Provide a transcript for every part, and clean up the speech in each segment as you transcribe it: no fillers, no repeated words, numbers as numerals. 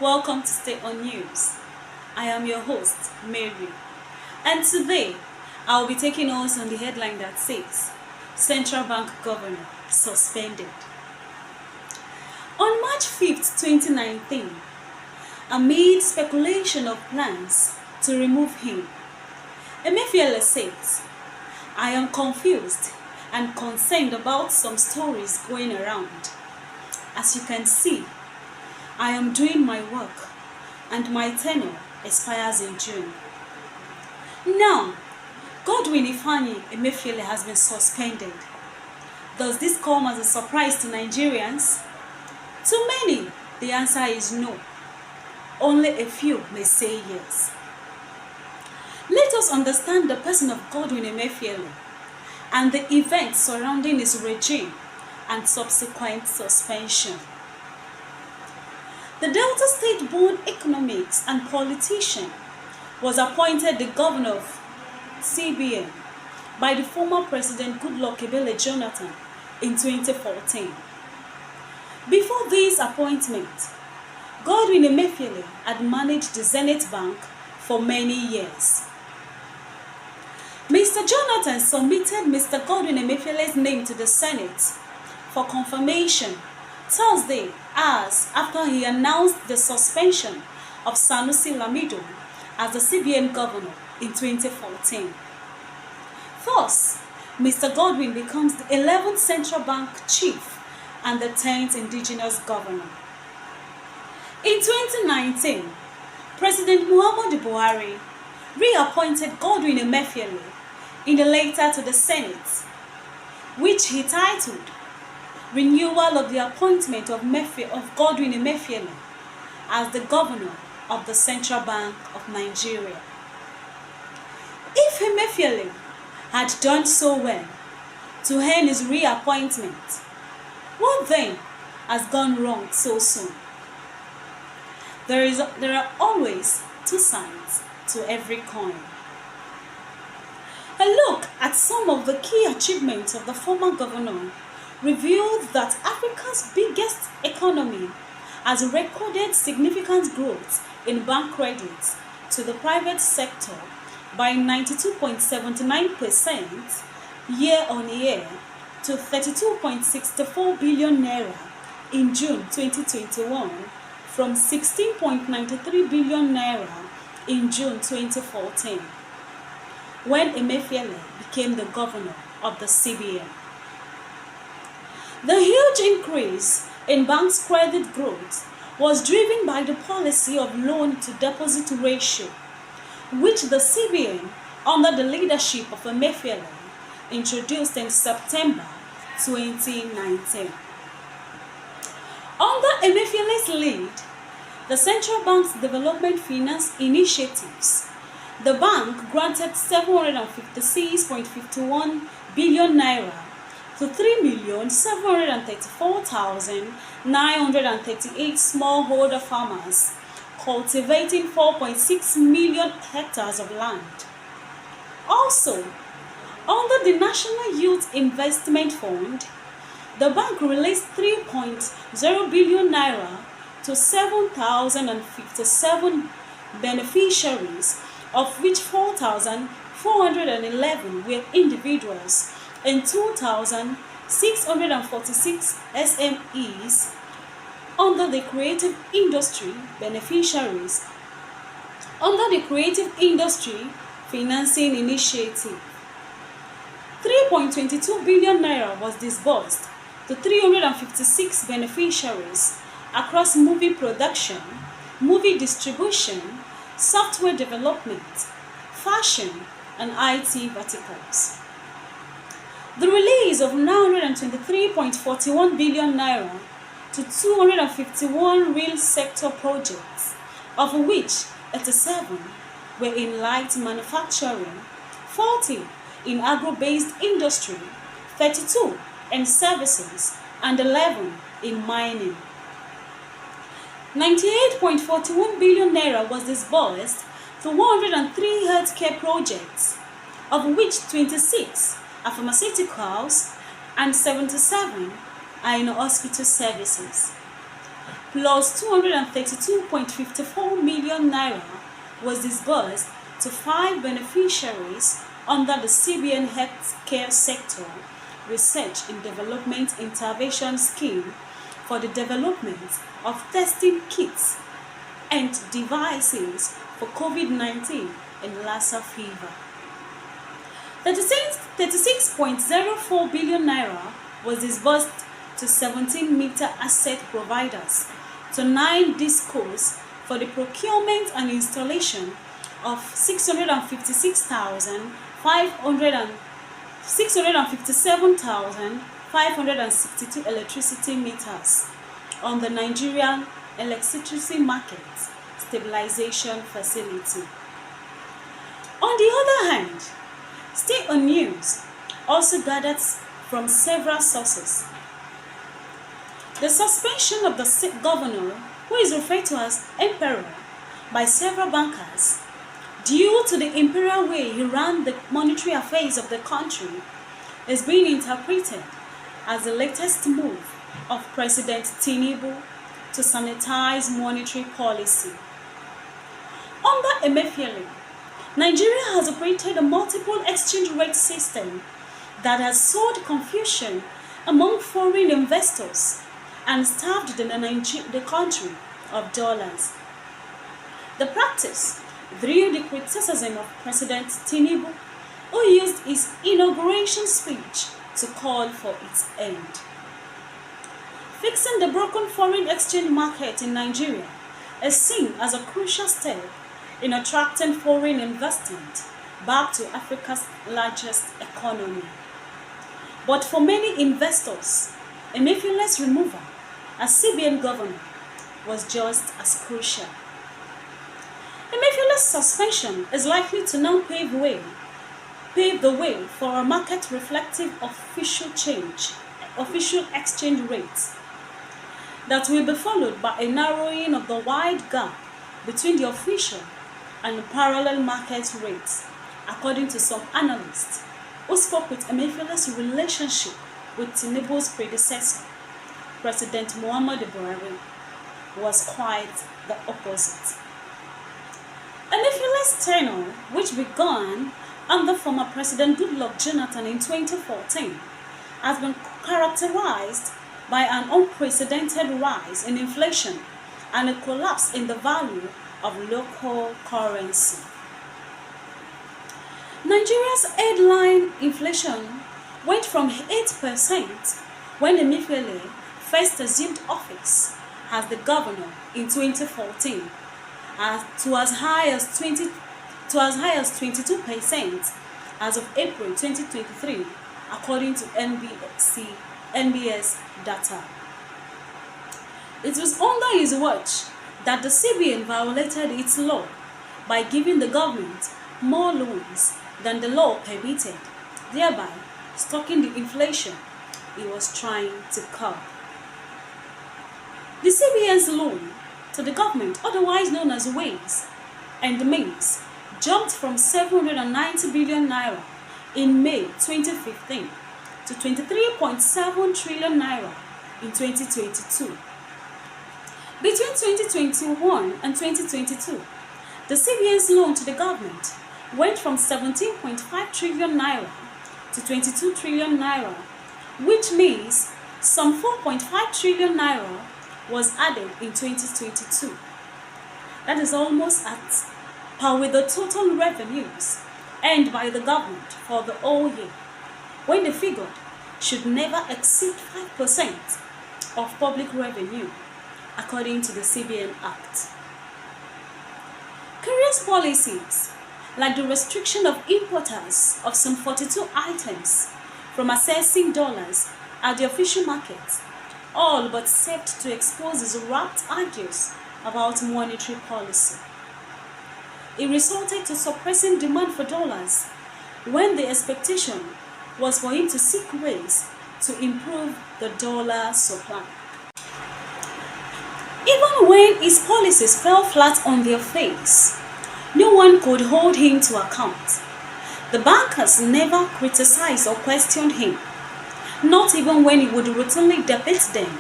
Welcome to Stay on News. I am your host, Mary, and today I will be taking us on the headline that says Central Bank Governor Suspended. On March 5th, 2019, amid speculation of plans to remove him, Emefiele says, "I am confused and concerned about some stories going around. As you can see, I am doing my work and my tenure expires in June." Now, Godwin Emefiele has been suspended. Does this come as a surprise to Nigerians? To many, the answer is no. Only a few may say yes. Let us understand the person of Godwin Emefiele and the events surrounding his regime and subsequent suspension. The Delta State-born economics and politician was appointed the governor of CBN by the former President Goodluck Ebele Jonathan in 2014. Before this appointment, Godwin Emefiele had managed the Zenith Bank for many years. Mr. Jonathan submitted Mr. Godwin Emefiele's name to the Senate for confirmation Thursday, hours after he announced the suspension of Sanusi Lamido as the CBN governor in 2014. Thus, Mr. Godwin becomes the 11th central bank chief and the 10th indigenous governor. In 2019, President Muhammadu Buhari reappointed Godwin Emefiele in a letter to the Senate, which he titled Renewal of the Appointment of Godwin Emefiele as the Governor of the Central Bank of Nigeria. If Emefiele had done so well to earn his reappointment, what then has gone wrong so soon? There are always two sides to every coin. A look at some of the key achievements of the former governor revealed that Africa's biggest economy has recorded significant growth in bank credit to the private sector by 92.79% year-on-year to 32.64 billion naira in June 2021 from 16.93 billion naira in June 2014, when Emefiele became the governor of the CBN. The huge increase in banks' credit growth was driven by the policy of loan-to-deposit ratio, which the CBN, under the leadership of Emefiele, introduced in September 2019. Under Emefiele's lead, the Central Bank's development finance initiatives, the bank granted 756.51 billion naira to 3,734,938 smallholder farmers cultivating 4.6 million hectares of land. Also, under the National Youth Investment Fund, the bank released 3.0 billion naira to 7,057 beneficiaries, of which 4,411 were individuals and 2,646 SMEs under the Creative Industry beneficiaries under the Creative Industry Financing Initiative. 3.22 billion naira was disbursed to 356 beneficiaries across movie production, movie distribution, software development, fashion, and IT verticals. The release of 923.41 billion naira to 251 real sector projects, of which 87 were in light manufacturing, 40 in agro-based industry, 32 in services, and 11 in mining. 98.41 billion naira was disbursed to 103 healthcare projects, of which 26 are pharmaceuticals and 77 are in hospital services. plus 232.54 million naira was disbursed to 5 beneficiaries under the CBN Healthcare Sector Research and Development Intervention Scheme for the development of testing kits and devices for COVID-19 and Lassa fever. 36.04 billion naira was disbursed to 17 meter asset providers to 9 discos for the procurement and installation of 657,562 electricity meters on the Nigerian Electricity Market Stabilization Facility. On the other hand, state-owned news also gathered from several sources. The suspension of the state governor, who is referred to as Emperor by several bankers, due to the imperial way he ran the monetary affairs of the country, is being interpreted as the latest move of President Tinubu to sanitize monetary policy. Under Emefiele, Nigeria has operated a multiple exchange rate system that has sowed confusion among foreign investors and starved the country of dollars. The practice drew the criticism of President Tinubu, who used his inauguration speech to call for its end. Fixing the broken foreign exchange market in Nigeria is seen as a crucial step in attracting foreign investment back to Africa's largest economy. But for many investors, Emefiele's removal as CBN governor was just as crucial. Emefiele's suspension is likely to now pave the way for a market reflective official exchange rates that will be followed by a narrowing of the wide gap between the official and parallel market rates, according to some analysts who spoke with Emefiele's relationship with Tinubu's predecessor, President Muhammadu Buhari, was quite the opposite. Emefiele's tenure, which began under former President Goodluck Jonathan in 2014, has been characterized by an unprecedented rise in inflation and a collapse in the value of local currency. Nigeria's headline inflation went from 8% when Emefiele first assumed office as the governor in 2014 to as high as 22% as of April 2023, according to NBS data. It was under his watch that the CBN violated its law by giving the government more loans than the law permitted, thereby stoking the inflation he was trying to curb. The CBN's loan to the government, otherwise known as Ways and Means, jumped from 790 billion naira in May 2015 to 23.7 trillion naira in 2022. Between 2021 and 2022, the CBN's loan to the government went from 17.5 trillion naira to 22 trillion naira, which means some 4.5 trillion naira was added in 2022. That is almost at par with the total revenues earned by the government for the whole year, when the figure should never exceed 5% of public revenue, according to the CBN Act. Curious policies, like the restriction of importers of some 42 items from accessing dollars at the official market, all but served to expose his rapt ideas about monetary policy. It resulted to suppressing demand for dollars when the expectation was for him to seek ways to improve the dollar supply. Even when his policies fell flat on their face, no one could hold him to account. The bankers never criticized or questioned him, not even when he would routinely debate them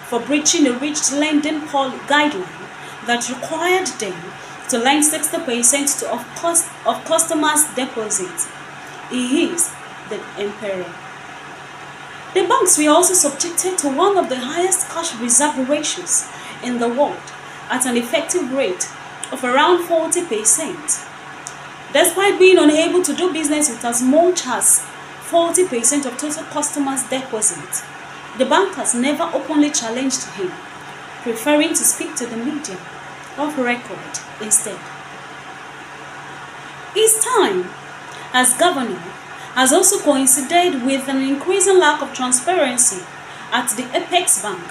for breaching a rigid lending guideline that required them to lend 60% of customers' deposits. He is the emperor. The banks were also subjected to one of the highest cash reserve ratios in the world at an effective rate of around 40%. Despite being unable to do business with as much as 40% of total customers' deposits, the bank has never openly challenged him, preferring to speak to the media off record instead. His time as governor has also coincided with an increasing lack of transparency at the Apex Bank,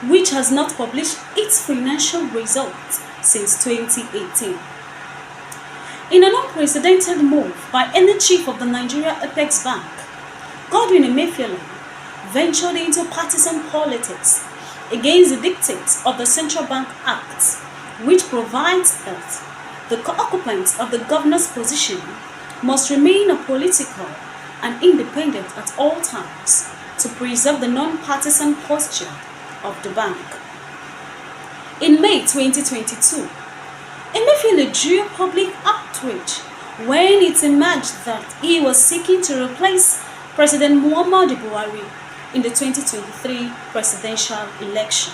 which has not published its financial results since 2018. In an unprecedented move by any chief of the Nigeria Apex Bank, Godwin Emefiele ventured into partisan politics against the dictates of the Central Bank Act, which provides that the occupant of the governor's position must remain apolitical and independent at all times to preserve the non-partisan posture of the bank. In May 2022, Emefiele drew public outrage when it emerged that he was seeking to replace President Muhammadu Buhari in the 2023 presidential election.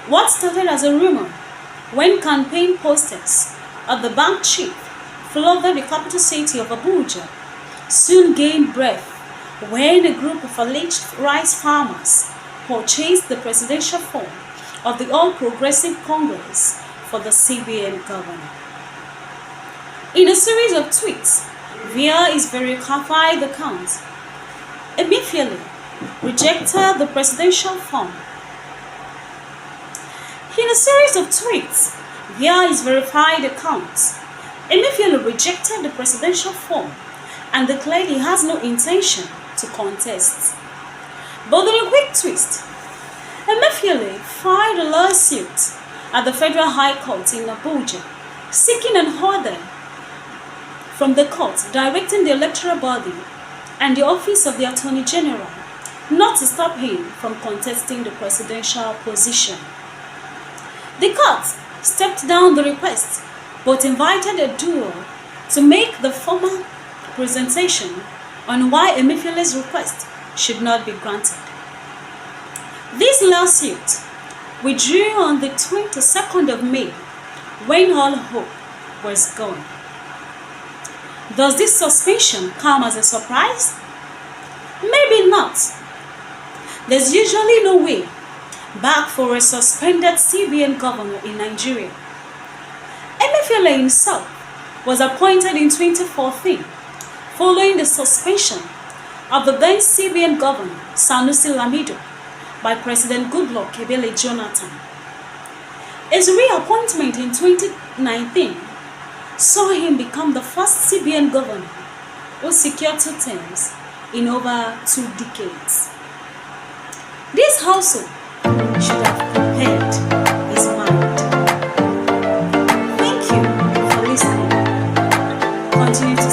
What started as a rumor when campaign posters of the bank chief flooded the capital city of Abuja soon gained breath when a group of alleged rice farmers purchased the presidential form of the All Progressive Congress for the CBN governor. In a series of tweets via his verified account, Emefiele rejected the presidential form. In a series of tweets via his verified account, Emefiele rejected the presidential form and declared he has no intention to contest. But in a quick twist, Emefiele filed a lawsuit at the Federal High Court in Abuja, seeking an order from the court directing the electoral body and the office of the Attorney General not to stop him from contesting the presidential position. The court stepped down the request but invited a duo to make the formal presentation on why Emefiele's request should not be granted. This lawsuit withdrew on the 22nd of May when all hope was gone. Does this suspension come as a surprise? Maybe not. There's usually no way back for a suspended CBN governor in Nigeria. Emefiele himself was appointed in 2014 following the suspension of the then CBN governor Sanusi Lamido by President Goodluck Ebele Jonathan. His reappointment in 2019 saw him become the first CBN governor who secured 2 terms in over 2 decades. This household should have prepared his mind. Thank you for listening. Continue to